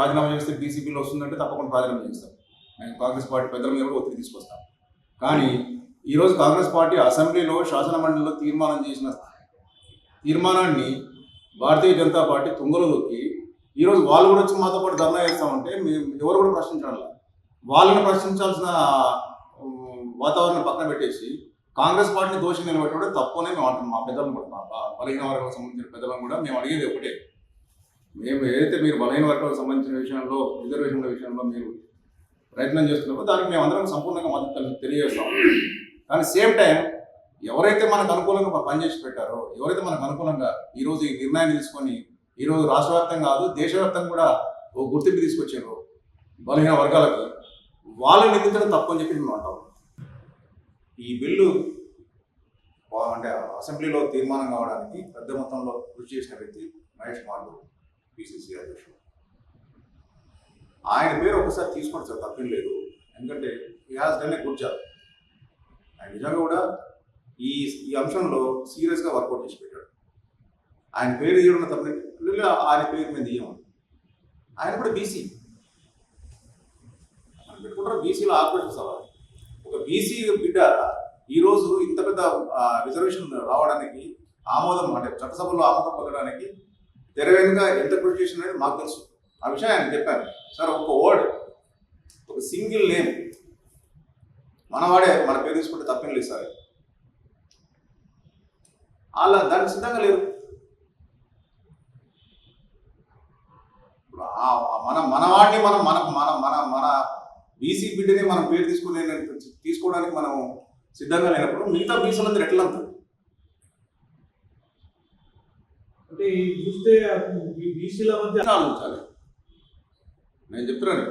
రాజీనామా చేస్తే BC bill వస్తుందంటే తప్పకుండా రాజీనామా చేస్తాం. నేను కాంగ్రెస్ పార్టీ పెద్దల మీద కూడా ఒత్తిడి తీసుకొస్తాం. కానీ ఈరోజు కాంగ్రెస్ పార్టీ అసెంబ్లీలో శాసన మండలిలో తీర్మానం చేసిన తీర్మానాన్ని భారతీయ జనతా పార్టీ తుంగలో దొక్కి ఈరోజు వాళ్ళు కూడా వచ్చి మాతో పాటు ధర్నా చేస్తామంటే మేము ఎవరు కూడా ప్రశ్నించడం లేదు. వాళ్ళని ప్రశ్నించాల్సిన వాతావరణం పక్కన పెట్టేసి కాంగ్రెస్ పార్టీని దోషి నిలబెట్టడం తప్పునే మేము అంటున్నాం. మా పెద్దలను కూడా, మా బలహీన వర్గాలకు సంబంధించిన పెద్దలను కూడా మేము అడిగేది ఒకటే, మేము ఏదైతే మీరు బలహీన వర్గాలకు సంబంధించిన విషయంలో రిజర్వేషన్ల విషయంలో మీరు ప్రయత్నం చేస్తున్నారో దానికి మేము అందరం సంపూర్ణంగా మద్దతు తెలియజేస్తాం. కానీ సేమ్ టైం ఎవరైతే మనకు అనుకూలంగా పనిచేసి పెట్టారో, ఎవరైతే మనకు అనుకూలంగా ఈరోజు ఈ నిర్ణయాన్ని తీసుకొని ఈరోజు రాష్ట్ర వ్యాప్తంగా కాదు దేశవ్యాప్తంగా కూడా ఓ గుర్తింపు తీసుకొచ్చారు బలహీన వర్గాలకి, వాళ్ళని నిందించడం తప్పు అని చెప్పి మేము అంటాం. ఈ బిల్లు అంటే అసెంబ్లీలో తీర్మానం కావడానికి పెద్ద మొత్తంలో కృషి చేసిన వ్యక్తి మహేష్ మార్గవ్, పిసిసి అధ్యక్షుడు. ఆయన పేరు ఒకసారి తీసుకోండి సార్, తప్పేం లేదు. ఎందుకంటే he has done a good job. ఆయన నిజంగా కూడా ఈ అంశంలో సీరియస్గా వర్కౌట్ చేసి పెట్టాడు. ఆయన పేరు తీయడం తప్పని ఆయన పేరు మీద తీయము. ఆయన కూడా బీసీ పెట్టుకుంటారు. బీసీలో ఆపరేషన్ సవాల్. ఒక బీసీ బిడ్డ ఈరోజు ఇంత పెద్ద రిజర్వేషన్ రావడానికి ఆమోదం అంటే చట్టసభలో ఆమోదం పొందడానికి తెర వెనుక ఎంత కృషి చేసినది మాకు తెలుసు. ఆ విషయం ఆయన చెప్పాను సార్. ఒక వర్డ్, ఒక సింగిల్ నేమ్ మనవాడే మన పేరు తీసుకుంటే తప్పేం లేదు సార్. అలా దానికి సిద్ధంగా లేరు. మనవాడిని మనం మన బీసీ బిడ్డని మనం పేరు తీసుకోవడానికి మనం సిద్ధంగా లేనప్పుడు మిగతా బీసీలందరూ ఎట్లా అంటారు? అంటే చూస్తే బీసీల మధ్య ఆలోచించాలి. నేను చెప్తున్నాను,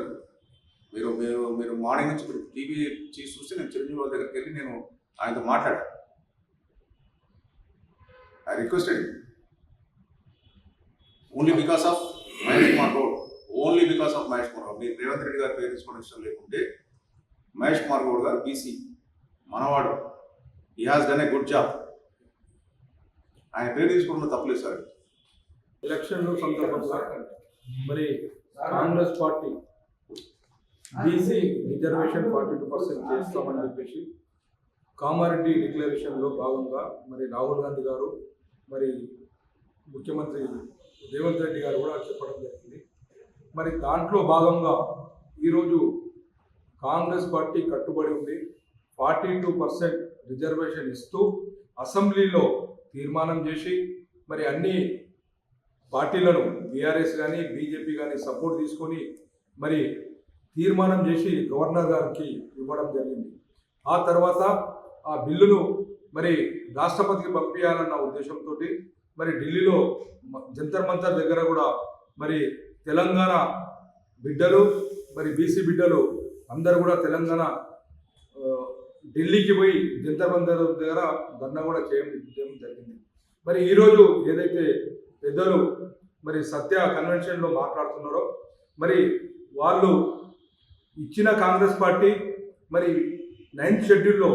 మీరు మీరు మీరు మార్నింగ్ నుంచి ఇప్పుడు టీవీ చూస్తే నేను చిరంజీవి దగ్గరికి వెళ్ళి నేను ఆయనతో మాట్లాడాను. I requested only because of Mahesh Kumar Goud, only because of Mahesh Kumar Goud. మీరు రేవంత్ రెడ్డి గారి పేరు తీసుకోవడం ఇష్టం లేకుంటే మహేష్ కుమార్ గౌడ్ గారు బీసీ మనవాడు, he has done a good job. ఆయన పేరు తీసుకోవడంలో తప్పలేదు సార్. ఎలక్షన్ల సందర్భంగా మరి కాంగ్రెస్ పార్టీ బీసీ రిజర్వేషన్ 42% చేస్తామని చెప్పేసి కామారెడ్డి డిక్లరేషన్లో భాగంగా మరి రాహుల్ గాంధీ గారు మరి ముఖ్యమంత్రి రేవంత్ రెడ్డి గారు కూడా చెప్పడం జరిగింది. మరి దాంట్లో భాగంగా ఈరోజు కాంగ్రెస్ పార్టీ కట్టుబడి ఉంది 42% రిజర్వేషన్ ఇస్తూ అసెంబ్లీలో తీర్మానం చేసి మరి అన్ని పార్టీలను బీఆర్ఎస్ కానీ బీజేపీ కానీ సపోర్ట్ తీసుకొని మరి తీర్మానం చేసి గవర్నర్ గారికి ఇవ్వడం జరిగింది. ఆ తర్వాత ఆ బిల్లును మరి రాష్ట్రపతికి పంపించాలన్న ఉద్దేశంతో మరి ఢిల్లీలో జంతర్ మంతర్ దగ్గర కూడా మరి తెలంగాణ బిడ్డలు మరి బీసీ బిడ్డలు అందరూ కూడా తెలంగాణ ఢిల్లీకి పోయి జంతర్ మంతర్ దగ్గర ధర్నా కూడా చేయడం జరిగింది. మరి ఈరోజు ఏదైతే పెద్దలు మరి సత్య కన్వెన్షన్లో మాట్లాడుతున్నారో మరి వాళ్ళు ఇచ్చిన కాంగ్రెస్ పార్టీ మరి 9th షెడ్యూల్లో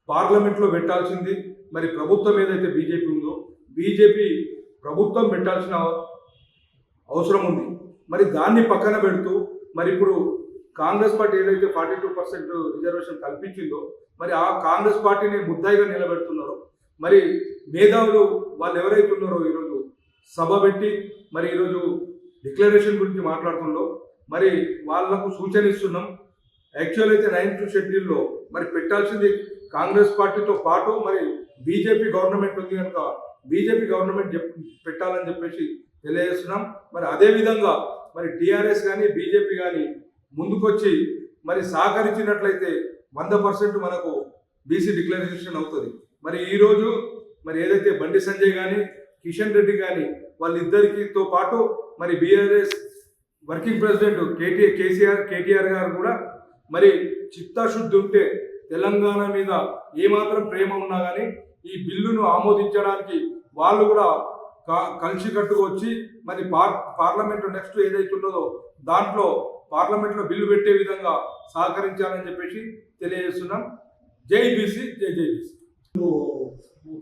పార్లమెంట్లో పెట్టాల్సింది మరి ప్రభుత్వం ఏదైతే బీజేపీ ఉందో బీజేపీ ప్రభుత్వం పెట్టాల్సిన అవసరం ఉంది. మరి దాన్ని పక్కన పెడుతూ మరి ఇప్పుడు కాంగ్రెస్ పార్టీ ఏదైతే 42% రిజర్వేషన్ కల్పించిందో మరి ఆ కాంగ్రెస్ పార్టీని ముద్దాయిగా నిలబెడుతున్నారు. మరి మేధావులు వాళ్ళు ఎవరైతే ఉన్నారో ఈరోజు సభ పెట్టి మరి ఈరోజు డిక్లరేషన్ గురించి మాట్లాడుతుందో మరి వాళ్లకు సూచన ఇస్తున్నాం. యాక్చువల్ అయితే 9th షెడ్యూల్లో మరి పెట్టాల్సింది కాంగ్రెస్ పార్టీతో పాటు మరి బీజేపీ గవర్నమెంట్ ఉంది కనుక బీజేపీ గవర్నమెంట్ పెట్టాలని చెప్పేసి తెలియజేస్తున్నాం. మరి అదేవిధంగా మరి టీఆర్ఎస్ కానీ బీజేపీ కానీ ముందుకొచ్చి మరి సహకరించినట్లయితే 100% మనకు బీసీ డిక్లరేషన్ అవుతుంది. మరి ఈరోజు మరి ఏదైతే బండి సంజయ్ కానీ కిషన్ రెడ్డి కానీ వాళ్ళిద్దరితో పాటు మరి బీఆర్ఎస్ వర్కింగ్ ప్రెసిడెంట్ కేటీఆర్ గారు కూడా మరి చిత్తశుద్ధి ఉంటే తెలంగాణ మీద ఏమాత్రం ప్రేమ ఉన్నా కానీ ఈ బిల్లును ఆమోదించడానికి వాళ్ళు కూడా కలిసి కట్టుకొచ్చి మరి పార్లమెంట్ నెక్స్ట్ ఏదైతే ఉన్నదో దాంట్లో పార్లమెంట్లో బిల్లు పెట్టే విధంగా సహకరించాలని చెప్పేసి తెలియజేస్తున్నాం. జై బీసీ, జై జై బీసీ.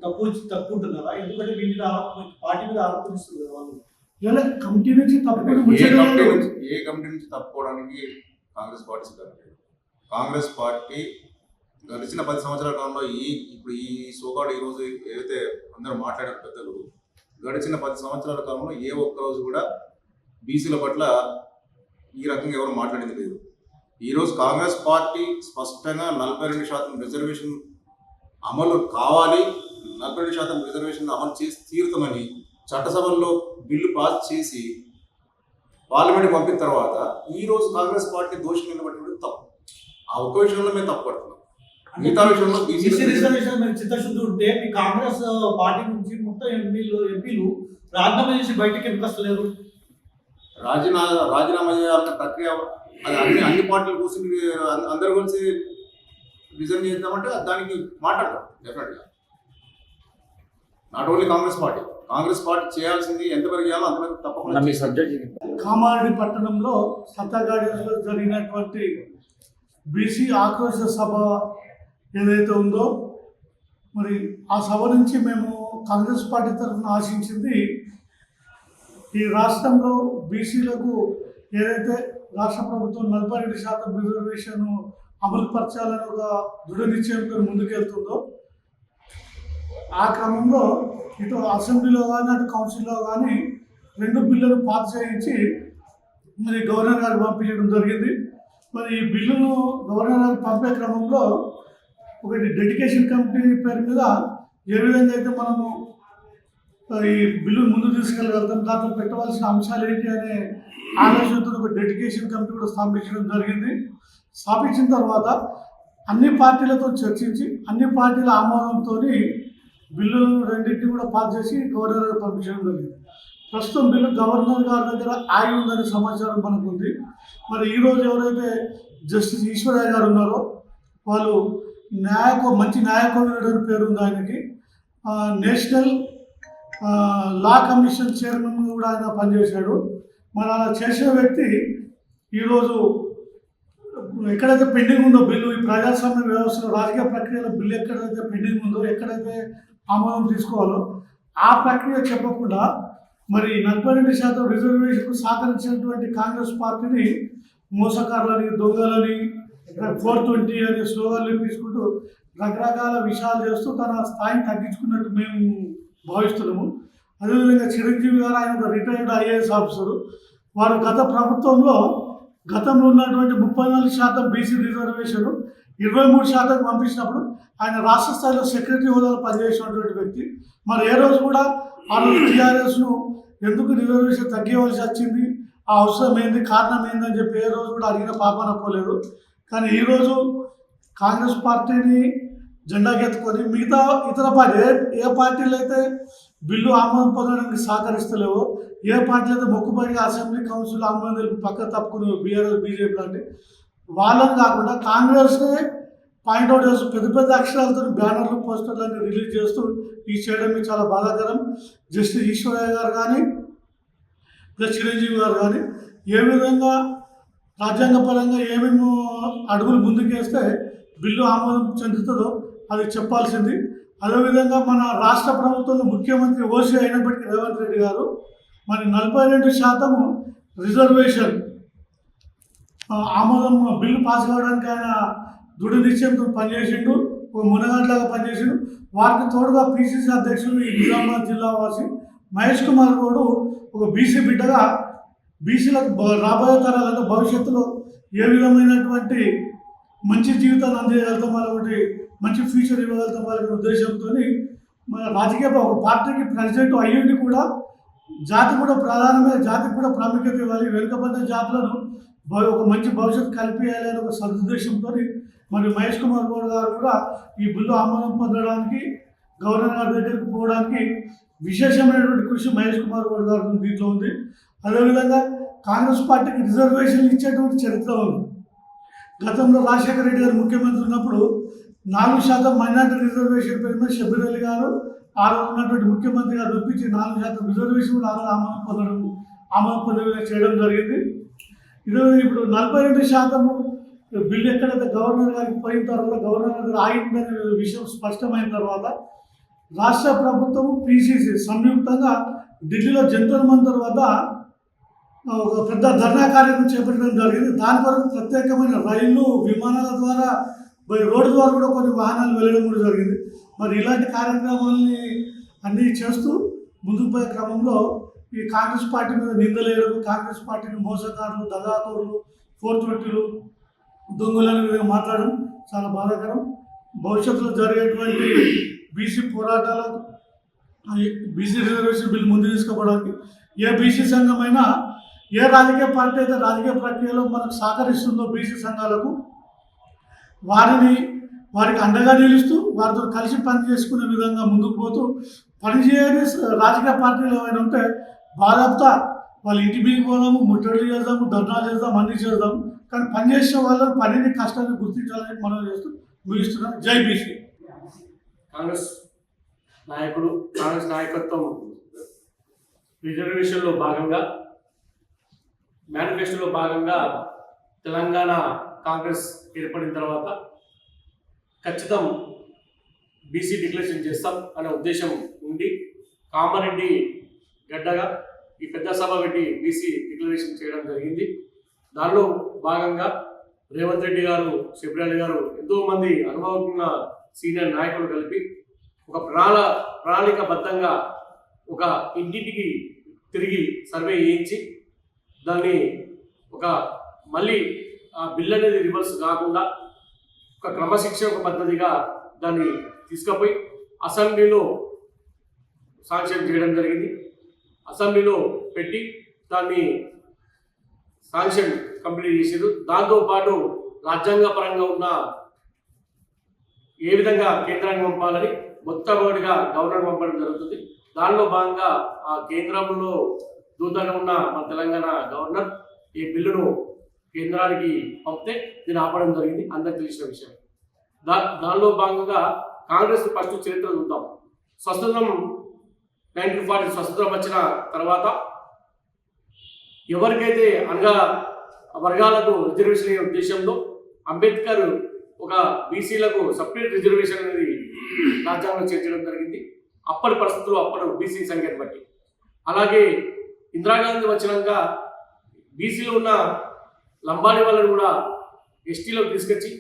తప్పు ఉంటున్నారా? ఎందుకంటే మీ మీద పార్టీ మీద ఆరోపిస్తున్నారు వాళ్ళు. ఇలా కమిటీ నుంచి తప్పకుండా ఏ కమిటీ నుంచి తప్పుకోవడానికి కాంగ్రెస్ పార్టీ సిద్ధంగా లేదు. కాంగ్రెస్ పార్టీ గడిచిన 10 సంవత్సరాల కాలంలో ఇప్పుడు ఈ సోకాడు ఈ రోజు ఏదైతే అందరూ మాట్లాడారు పెద్దలు, గడిచిన 10 సంవత్సరాల కాలంలో ఏ ఒక్క రోజు కూడా బీసీల పట్ల ఈ రకంగా ఎవరు మాట్లాడింది లేదు. ఈరోజు కాంగ్రెస్ పార్టీ స్పష్టంగా 42% రిజర్వేషన్ అమలు కావాలి, 42% రిజర్వేషన్ అమలు చేసి తీరుతామని చట్టసభల్లో బిల్లు పాస్ చేసి పార్లమెంట్కి పంపిన తర్వాత ఈ రోజు కాంగ్రెస్ పార్టీ దోషం నిలబెట్టడం తప్పు. ఆ ఒక్క విషయంలో మేము తప్పు పడుతున్నాం. మిగతా విషయంలో బీసీ రిజర్వేషన్ మీద చిత్తశుద్ధి ఉంటే మీ కాంగ్రెస్ పార్టీ నుంచి మొత్తం ఎంపీలు రాజీనామా చేసి బయటకి ఎందుకు వస్తలేరు? రాజీనామా చేయాలన్న ప్రక్రియ అది అన్ని పార్టీలు కూర్చుని అందరి గురించి రిజైన్ చేద్దామంటే దానికి మాట్లాడతాం డెఫినెట్గా. నాట్ ఓన్లీ కాంగ్రెస్ పార్టీ చేయాల్సింది ఎంతవరకు చేయాలో అంతవరకు తప్పకుండా. మీ సబ్జెక్ట్ కామారెడ్డి పట్టణంలో సత్తాగాడిలో జరిగినటువంటి బీసీ ఆక్రోశ సభ ఏదైతే ఉందో, మరి ఆ సభ నుంచి మేము కాంగ్రెస్ పార్టీ తరఫున ఆశించింది ఈ రాష్ట్రంలో బీసీలకు ఏదైతే రాష్ట్ర ప్రభుత్వం 42% రిజర్వేషన్ అమలుపరచాలని ఒక దృఢ నిశ్చయంతో ముందుకెళ్తుందో, ఆ క్రమంలో ఇటు అసెంబ్లీలో కానీ అటు కౌన్సిల్లో కానీ 2 బిల్లులు పాస్ చేయించి మరి గవర్నర్ గారికి పంపించడం జరిగింది. మరి ఈ బిల్లును గవర్నర్ గారికి పంపే క్రమంలో ఒకటి డెడికేషన్ కమిటీ పేరు మీద ఏ విధంగా అయితే మనము ఈ బిల్లు ముందు తీసుకెళ్ళగలుగుతాం, దాంట్లో పెట్టవలసిన అంశాలు ఏంటి అనే ఆలోచనతో ఒక డెడికేషన్ కమిటీ కూడా స్థాపించడం జరిగింది. స్థాపించిన తర్వాత అన్ని పార్టీలతో చర్చించి అన్ని పార్టీల ఆమోదంతో బిల్లులను రెండింటిని కూడా పాస్ చేసి గవర్నర్ గారు పంపించడం జరిగింది. ప్రస్తుతం బిల్లు గవర్నర్ గారి దగ్గర ఆగి ఉందనే సమాచారం మనకు ఉంది. మరి ఈరోజు ఎవరైతే జస్టిస్ ఈశ్వరయ్య గారు ఉన్నారో వాళ్ళు మంచి న్యాయకోవిదుడు అని పేరు ఉంది ఆయనకి. నేషనల్ లా కమిషన్ చైర్మన్ కూడా ఆయన పనిచేశాడు. మరి అలా చేసిన వ్యక్తి ఈరోజు ఎక్కడైతే పెండింగ్ ఉందో బిల్లు, ఈ ప్రజాస్వామ్య వ్యవస్థలో రాజకీయ ప్రక్రియలో బిల్లు ఎక్కడైతే పెండింగ్ ఉందో, ఎక్కడైతే ఆమోదం తీసుకోవాలో ఆ ప్రక్రియ చెప్పకుండా మరి 42% రిజర్వేషన్కు సహకరించినటువంటి కాంగ్రెస్ పార్టీని మోసకారులని, దొంగలని, 420 అనే స్లోగన్లు తీసుకుంటూ రకరకాల విషయాలు చేస్తూ తన స్థాయిని తగ్గించుకున్నట్టు మేము భావిస్తున్నాము. అదేవిధంగా చిరంజీవి గారు ఆయన ఒక రిటైర్డ్ ఐఏఎస్ ఆఫీసరు. వారు గతంలో ఉన్నటువంటి 34% బీసీ రిజర్వేషన్ 23% పంపించినప్పుడు ఆయన రాష్ట్ర స్థాయిలో సెక్రటరీ హోదాలో పనిచేసినటువంటి వ్యక్తి. మరి ఏ రోజు కూడా ఆ రోజు టీఆర్ఎస్ను ఎందుకు రిజర్వేషన్ తగ్గివలసి వచ్చింది, ఆ అవసరం ఏంది, కారణం ఏందని చెప్పి ఏ రోజు కూడా అడిగిన పాపాన పోలేదు. కానీ ఈరోజు కాంగ్రెస్ పార్టీని జెండాకెత్తుకొని మిగతా ఇతర పార్టీ ఏ పార్టీలు అయితే బిల్లు ఆమోదం పొందడానికి సహకరిస్తలేవో, ఏ పార్టీలు అయితే మొక్కుబడిగా అసెంబ్లీ కౌన్సిల్ ఆమోదం పక్క తప్పుకుని బీఆర్ఎస్ బీజేపీ లాంటి వాళ్ళని కాకుండా కాంగ్రెస్ని పాయింట్అవుట్ చేస్తూ పెద్ద అక్షరాలతో బ్యానర్లు పోస్టర్లన్నీ రిలీజ్ చేస్తూ ఈ చేయడం చాలా బాధాకరం. జస్టిస్ ఈశ్వరయ్య గారు కానీ ప్లస్ చిరంజీవి గారు కానీ ఏ విధంగా రాజ్యాంగపరంగా ఏమేమి అడుగులు ముందుకేస్తే బిల్లు ఆమోదం చెందుతుందో అది చెప్పాల్సింది. అదేవిధంగా మన రాష్ట్ర ప్రభుత్వంలో ముఖ్యమంత్రి ఓసీ అయినప్పటికీ రేవంత్ రెడ్డి గారు మరి 42% రిజర్వేషన్ ఆమోదం బిల్లు పాస్ కావడానికి ఆయన దృఢ నిశ్చయంతో పనిచేసిండు, ఒక మునగాట్లాగా పనిచేసిండు. వారికి తోడుగా పిసిసి అధ్యక్షుడు ఈ నిజామాబాద్ జిల్లా వాసి మహేష్ కుమార్ గౌడ్ ఒక బీసీ బిడ్డగా బీసీలకు రాబోయే తరాలకు భవిష్యత్తులో ఏ విధమైనటువంటి మంచి జీవితాన్ని అందజేయగలుగుతాం, వాళ్ళకి మంచి ఫ్యూచర్ ఇవ్వగలుగుతాం వాళ్ళకి ఉద్దేశంతో మన రాజకీయ ఒక పార్టీకి ప్రెసిడెంట్ అయ్యుండి కూడా జాతి కూడా ప్రధానమైన జాతికి కూడా ప్రాముఖ్యత ఇవ్వాలి, వెనుకబడిన జాతులను ఒక మంచి భవిష్యత్తు కల్పించాలి అనే ఒక సదుద్దేశంతో మరి మహేష్ కుమార్ గౌడ్ గారు కూడా ఈ బిల్లు ఆమోదం పొందడానికి గవర్నర్ గారి దగ్గరికి పోవడానికి విశేషమైనటువంటి కృషి మహేష్ కుమార్ గౌడ్ గారు దీంట్లో ఉంది. అదేవిధంగా కాంగ్రెస్ పార్టీకి రిజర్వేషన్లు ఇచ్చేటువంటి చరిత్ర ఉంది. గతంలో రాజశేఖర రెడ్డి గారు ముఖ్యమంత్రి ఉన్నప్పుడు 4% మైనార్టీ రిజర్వేషన్ పేరు మీద షబ్బీర్ అలీ గారు ఆ రోజు ఉన్నటువంటి ముఖ్యమంత్రి గారు ఒప్పించి 4% రిజర్వేషన్ కూడా ఆమోదం పొందే చేయడం జరిగింది. ఇప్పుడు 42% బిల్లు ఎక్కడైతే గవర్నర్ గారికి పోయిన తర్వాత గవర్నర్ గారు ఆగిందనే విషయం స్పష్టమైన తర్వాత రాష్ట్ర ప్రభుత్వం పిసిసి సంయుక్తంగా ఢిల్లీలో జంతర్ మంతర్ వద్ద ఒక పెద్ద ధర్నా కార్యక్రమం చేపట్టడం జరిగింది. దాని కొరకు ప్రత్యేకమైన రైళ్లు, విమానాల ద్వారా, రోడ్డు ద్వారా కూడా కొన్ని వాహనాలు వెళ్ళడం కూడా జరిగింది. మరి ఇలాంటి కార్యక్రమాలని అన్నీ చేస్తూ ముందుకు పోయే క్రమంలో ఈ కాంగ్రెస్ పార్టీ మీద నిందలేయడం, కాంగ్రెస్ పార్టీని మోసగారులు, దగాకోరులు, 420లు, దొంగలని విధంగా మాట్లాడడం చాలా బాధాకరం. భవిష్యత్తులో జరిగేటువంటి బీసీ పోరాటాలు, బీసీ రిజర్వేషన్ బిల్ ముందు తీసుకోవడానికి ఏ బీసీ సంఘమైనా, ఏ రాజకీయ పార్టీ అయితే రాజకీయ ప్రక్రియలో మనకు సహకరిస్తుందో బీసీ సంఘాలకు, వారికి అండగా నిలుస్తూ వారితో కలిసి పని చేసుకునే విధంగా ముందుకు పోతూ, పనిచేయని రాజకీయ పార్టీలు ఏమైనా ఉంటే బాధప్తా వాళ్ళ ఇంటి మీద పోదాము, ముట్టడి చేద్దాము, ధర్నాలు చేద్దాం, అన్నీ చేద్దాం. కానీ పనిచేసే వాళ్ళని పనిని కష్టాన్ని గుర్తించాలని మనం చేస్తూ ముగిస్తున్నాం. జై బీసీ. కాంగ్రెస్ నాయకత్వం రిజర్వేషన్లో భాగంగా, మేనిఫెస్టోలో భాగంగా తెలంగాణ కాంగ్రెస్ ఏర్పడిన తర్వాత ఖచ్చితం బీసీ డిక్లరేషన్ చేస్తాం అనే ఉద్దేశం ఉండి కామారెడ్డి గడ్డగా ఈ పెద్ద సభ పెట్టి బీసీ డిక్లరేషన్ చేయడం జరిగింది. దానిలో భాగంగా రేవంత్ రెడ్డి గారు, శబరిలాల్ గారు, ఎంతోమంది అనుభవజ్ఞ సీనియర్ నాయకులు కలిపి ఒక ప్రణాళికబద్ధంగా ఒక ఇంటింటికి తిరిగి సర్వే చేయించి దాన్ని మళ్ళీ ఆ బిల్ అనేది రివర్స్ కాకుండా ఒక క్రమశిక్షణ పద్ధతిగా దాన్ని తీసుకుపోయి అసెంబ్లీలో శాంక్షన్ చేయడం జరిగింది. అసెంబ్లీలో పెట్టి దాన్ని శాంక్షన్ కంప్లీట్ చేసారు. దాంతోపాటు రాజ్యాంగపరంగా ఉన్న ఏ విధంగా కేంద్రానికి పంపాలని మొట్టమొదటిగా గవర్నర్ పంపడం జరుగుతుంది. దానిలో భాగంగా ఆ కేంద్రంలో దూతంగా ఉన్న మన తెలంగాణ గవర్నర్ ఈ బిల్లును కేంద్రానికి పంపితే దీన్ని ఆపడం జరిగింది. అందరికి తెలిసిన విషయం. దానిలో భాగంగా కాంగ్రెస్ ఫస్ట్ చరిత్ర చూద్దాం. స్వతంత్రం 1940 స్వతంత్రం వచ్చిన తర్వాత ఎవరికైతే అనగా వర్గాలకు రిజర్వేషన్ అయ్యే ఉద్దేశంలో అంబేద్కర్ ఒక బీసీలకు సపరేట్ రిజర్వేషన్ అనేది రాజ్యాంగంలో చేర్చడం జరిగింది. అప్పటి పరిస్థితులు, అప్పటి బీసీ సంఖ్యను బట్టి. అలాగే ఇందిరాగాంధీ వచ్చినాక బీసీలో ఉన్న లంబాడి వాళ్ళని కూడా ఎస్టీలోకి తీసుకొచ్చి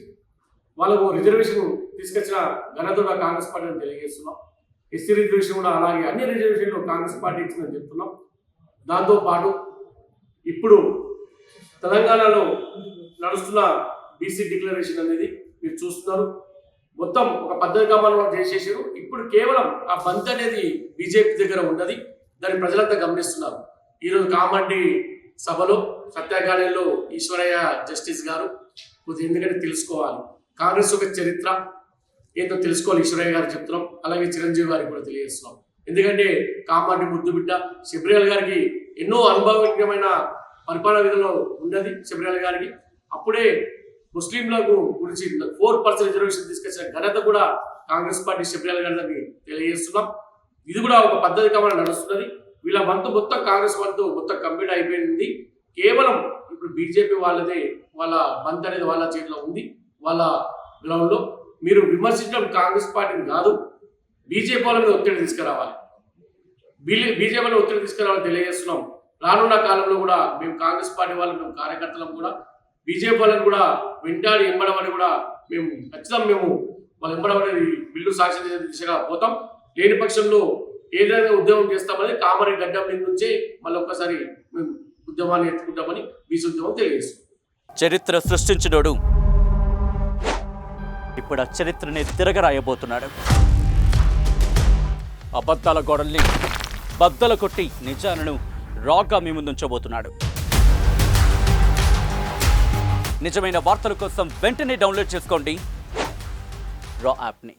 వాళ్ళకు రిజర్వేషన్ తీసుకొచ్చిన ఘనత కూడా కాంగ్రెస్ పార్టీని తెలియజేస్తున్నాం. ఎస్సీ రిజర్వేషన్ కూడా అలాగే అన్ని రిజర్వేషన్లు కాంగ్రెస్ పార్టీ ఇచ్చిందని చెప్తున్నాం. దాంతోపాటు ఇప్పుడు తెలంగాణలో నడుస్తున్న బీసీ డిక్లరేషన్ అనేది మీరు చూస్తున్నారు. మొత్తం ఒక పద్ధతి గమనం చేసేసారు. ఇప్పుడు కేవలం ఆ బంద్ అనేది బీజేపీ దగ్గర ఉన్నది. దాన్ని ప్రజలంతా గమనిస్తున్నారు. ఈరోజు కామారెడ్డి సభలో సత్యాగ్రహంలో ఈశ్వరయ్య జస్టిస్ గారు ఎందుకంటే తెలుసుకోవాలి కాంగ్రెస్ ఒక చరిత్ర ఏంటో తెలుసుకోవాలి. ఈశ్వరయ్య గారు చెప్తున్నాం, అలాగే చిరంజీవి గారికి కూడా తెలియజేస్తున్నాం. ఎందుకంటే కామారెడ్డి ముద్దు బిడ్డ శబరిలాల్ గారికి ఎన్నో అనుభవజ్ఞమైన పరిపాలన విధంలో ఉన్నది. శబరిలాల్ గారికి అప్పుడే ముస్లింలకు గురించి 4% రిజర్వేషన్ తీసుకొచ్చిన ఘనత కూడా కాంగ్రెస్ పార్టీ శబరిలాల్ గారికి తెలియజేస్తున్నాం. ఇది కూడా ఒక పద్ధతి క్రమంలో నడుస్తున్నది. వీళ్ళ వంతు మొత్తం కాంగ్రెస్ వంతు మొత్తం కంప్లీట్ అయిపోయింది. కేవలం ఇప్పుడు బీజేపీ వాళ్ళదే, వాళ్ళ బంత్ అనేది వాళ్ళ చేతిలో ఉంది. వాళ్ళ గ్రౌండ్లో మీరు విమర్శించడం కాంగ్రెస్ పార్టీని కాదు, బీజేపీ వాళ్ళ మీద ఒత్తిడి తీసుకురావాలి. బీజేపీ వాళ్ళ ఒత్తిడి తీసుకురావాలని తెలియజేస్తున్నాం. రానున్న కాలంలో కూడా మేము కాంగ్రెస్ పార్టీ వాళ్ళు, మేము కార్యకర్తలం కూడా బీజేపీ వాళ్ళని కూడా వెంటాడి ఎంబడమని కూడా మేము ఖచ్చితంగా మేము వాళ్ళు ఎంబడమనేది బిల్లు సాక్షి దిశగా పోతాం. లేని పక్షంలో ఏదైనా ఉద్యమం చేస్తామని కామారెడ్డి గడ్డ మీద నుంచే మళ్ళీ ఒక్కసారి మేము ఉద్యమాన్ని ఎత్తుకుంటామని బీసీ ఉద్యమం తెలియజేస్తాం. చరిత్ర సృష్టించినోడు ఇప్పుడు ఆ చరిత్రని తిరగరాయబోతున్నాడు. అబద్ధాల గోడల్ని బద్దల కొట్టి నిజాలను రాగా మీ ముందుంచబోతున్నాడు. నిజమైన వార్తల కోసం వెంటనే డౌన్లోడ్ చేసుకోండి రా యాప్ని.